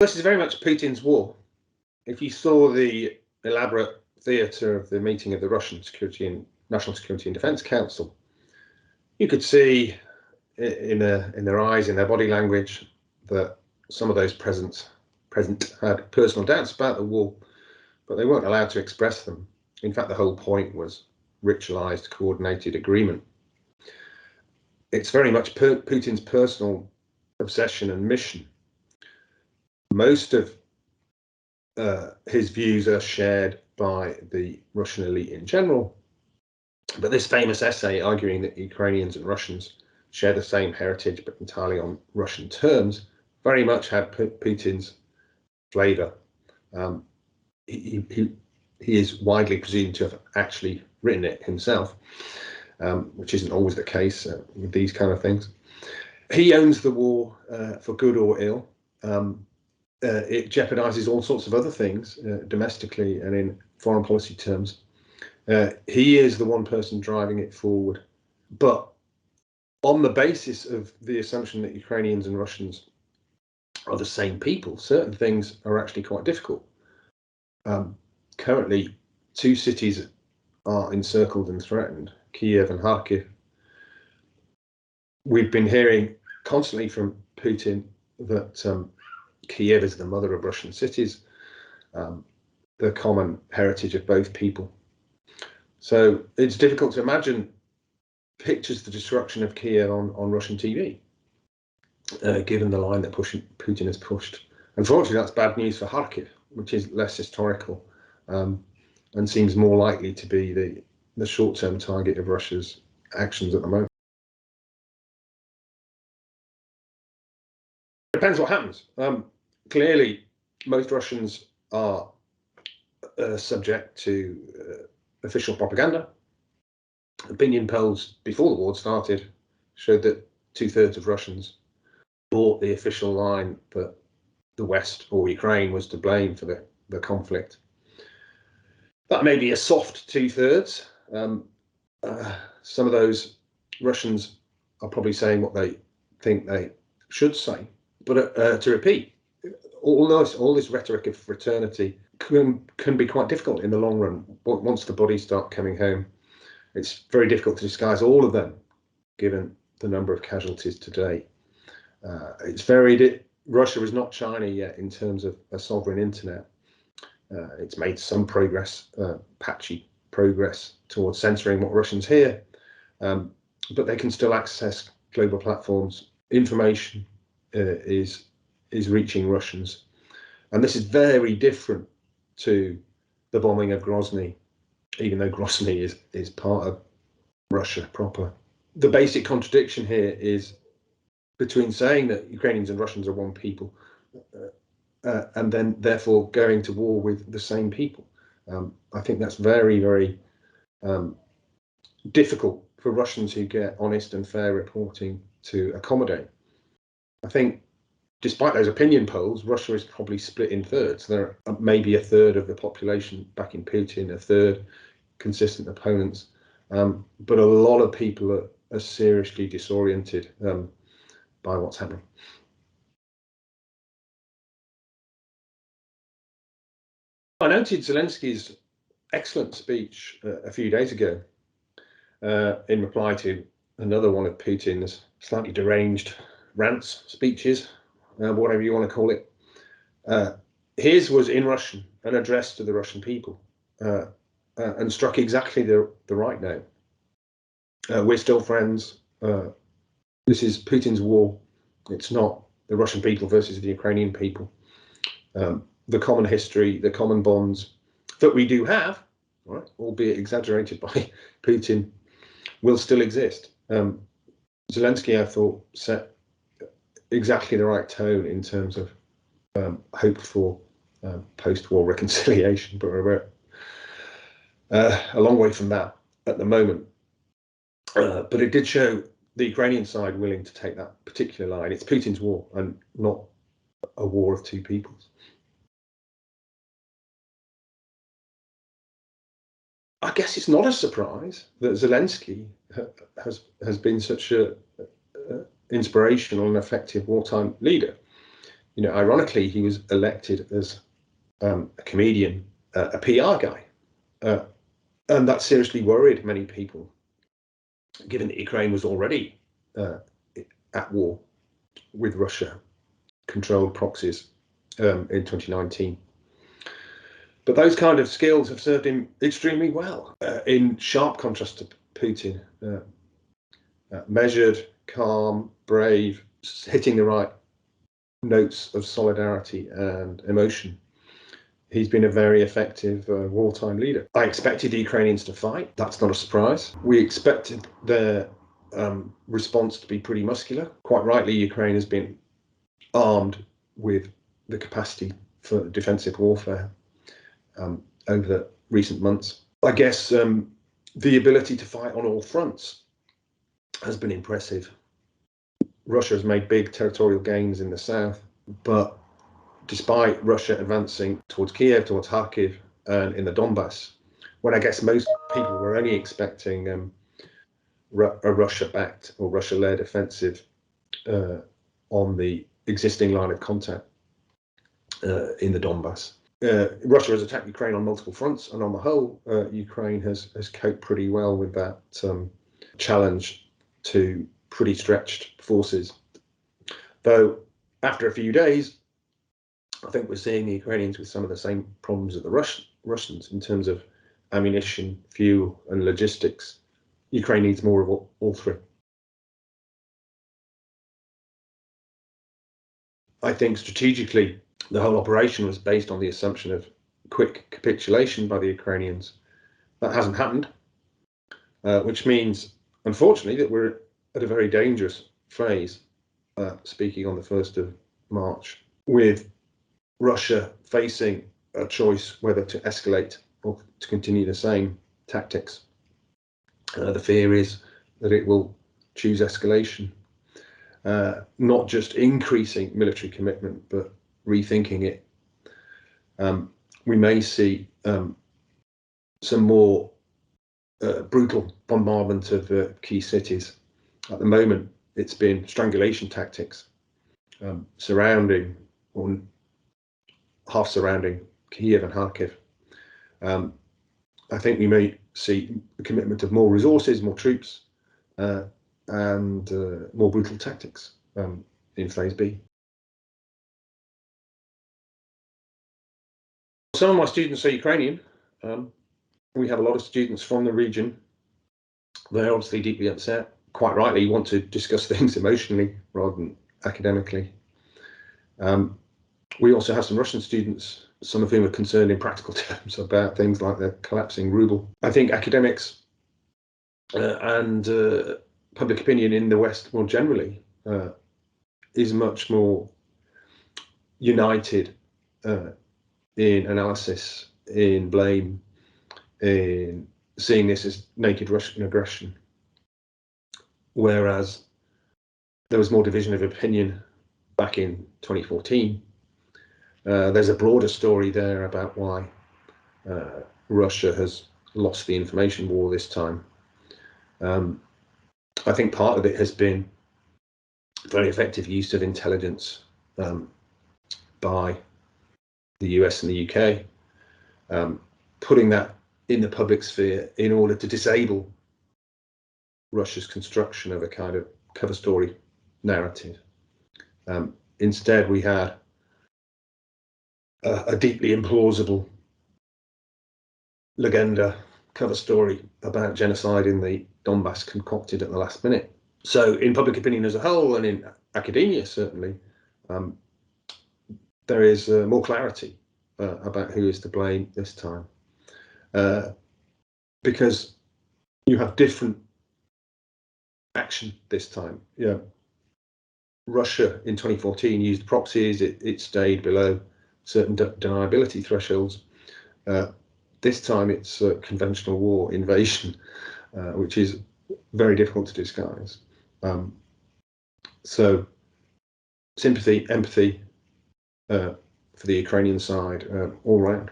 This is very much Putin's war. If you saw the elaborate theatre of the meeting of the Russian National Security and Defence Council, you could see in their eyes, in their body language, that some of those present had personal doubts about the war, but they weren't allowed to express them. In fact, the whole point was ritualized, coordinated agreement. It's very much Putin's personal obsession and mission. Most of his views are shared by the Russian elite in general, but this famous essay arguing that Ukrainians and Russians share the same heritage but entirely on Russian terms very much had Putin's flavour. He is widely presumed to have actually written it himself, which isn't always the case with these kind of things. He owns the war for good or ill. It jeopardizes all sorts of other things domestically and in foreign policy terms. He is the one person driving it forward. But on the basis of the assumption that Ukrainians and Russians are the same people, certain things are actually quite difficult. Currently, two cities are encircled and threatened, Kiev and Kharkiv. We've been hearing constantly from Putin that Kiev is the mother of Russian cities, the common heritage of both people. So it's difficult to imagine pictures of the destruction of Kiev on Russian TV, given the line that Putin has pushed. Unfortunately, that's bad news for Kharkiv, which is less historical and seems more likely to be the short-term target of Russia's actions at the moment. Depends what happens. Clearly, most Russians are subject to official propaganda. Opinion polls before the war started showed that 2/3 of Russians bought the official line that the West or Ukraine was to blame for the conflict. That may be a soft 2/3. Some of those Russians are probably saying what they think they should say. But to repeat, all this rhetoric of fraternity can be quite difficult in the long run. Once the bodies start coming home, it's very difficult to disguise all of them, given the number of casualties today. Russia is not China yet in terms of a sovereign internet. It's made some progress, patchy progress, towards censoring what Russians hear, but they can still access global platforms. Information is reaching Russians, and this is very different to the bombing of Grozny, even though Grozny is part of Russia proper. The basic contradiction here is between saying that Ukrainians and Russians are one people and then therefore going to war with the same people. I think that's very, very difficult for Russians who get honest and fair reporting to accommodate. I think despite those opinion polls, Russia is probably split in thirds. There are maybe 1/3 of the population backing Putin, 1/3 consistent opponents, but a lot of people are seriously disoriented by what's happening. I noted Zelenskyy's excellent speech a few days ago in reply to another one of Putin's slightly deranged rants, speeches, whatever you want to call it. His was in Russian, an address to the Russian people, and struck exactly the right note. We're still friends. This is Putin's war. It's not the Russian people versus the Ukrainian people. The common history, the common bonds that we do have, right, albeit exaggerated by Putin, will still exist. Zelenskyy, I thought, set exactly the right tone in terms of hoped for post-war reconciliation, but we're a long way from that at the moment. But it did show the Ukrainian side willing to take that particular line. It's Putin's war and not a war of two peoples. I guess it's not a surprise that Zelenskyy has been such a inspirational and effective wartime leader. Ironically, he was elected as a comedian, a PR guy, and that seriously worried many people, given that Ukraine was already at war with Russia-controlled proxies in 2019. But those kind of skills have served him extremely well, in sharp contrast to Putin. Measured, calm, brave, hitting the right notes of solidarity and emotion. He's been a very effective wartime leader. I expected the Ukrainians to fight. That's not a surprise. We expected their response to be pretty muscular. Quite rightly, Ukraine has been armed with the capacity for defensive warfare over the recent months. I guess the ability to fight on all fronts has been impressive. Russia has made big territorial gains in the south, but despite Russia advancing towards Kiev, towards Kharkiv, and in the Donbass, when I guess most people were only expecting a Russia-backed or Russia-led offensive on the existing line of contact in the Donbass. Russia has attacked Ukraine on multiple fronts, and on the whole, Ukraine has coped pretty well with that challenge to pretty stretched forces. Though after a few days, I think we're seeing the Ukrainians with some of the same problems as the Russians in terms of ammunition, fuel, and logistics. Ukraine needs more of all three. I think strategically, the whole operation was based on the assumption of quick capitulation by the Ukrainians. That hasn't happened, which means, unfortunately, that we're at a very dangerous phase, speaking on the 1st of March, with Russia facing a choice whether to escalate or to continue the same tactics. The fear is that it will choose escalation, not just increasing military commitment, but rethinking it. We may see some more brutal bombardment of key cities. At the moment, it's been strangulation tactics, surrounding or half surrounding Kiev and Kharkiv. I think we may see the commitment of more resources, more troops, and more brutal tactics in Phase B. Some of my students are Ukrainian. We have a lot of students from the region. They're obviously deeply upset. Quite rightly, want to discuss things emotionally rather than academically. We also have some Russian students, some of whom are concerned in practical terms about things like the collapsing ruble. I think academics and public opinion in the West more generally is much more united in analysis, in blame, in seeing this as naked Russian aggression, whereas there was more division of opinion back in 2014. There's a broader story there about why Russia has lost the information war this time. I think part of it has been very effective use of intelligence by the US and the UK, putting that in the public sphere in order to disable Russia's construction of a kind of cover story narrative. Instead, we had a deeply implausible legenda cover story about genocide in the Donbass concocted at the last minute. So in public opinion as a whole, and in academia certainly, there is more clarity about who is to blame this time, because you have different action this time. Yeah, Russia in 2014 used proxies. It stayed below certain deniability thresholds. This time it's conventional war, invasion, which is very difficult to disguise. So sympathy, empathy for the Ukrainian side all round.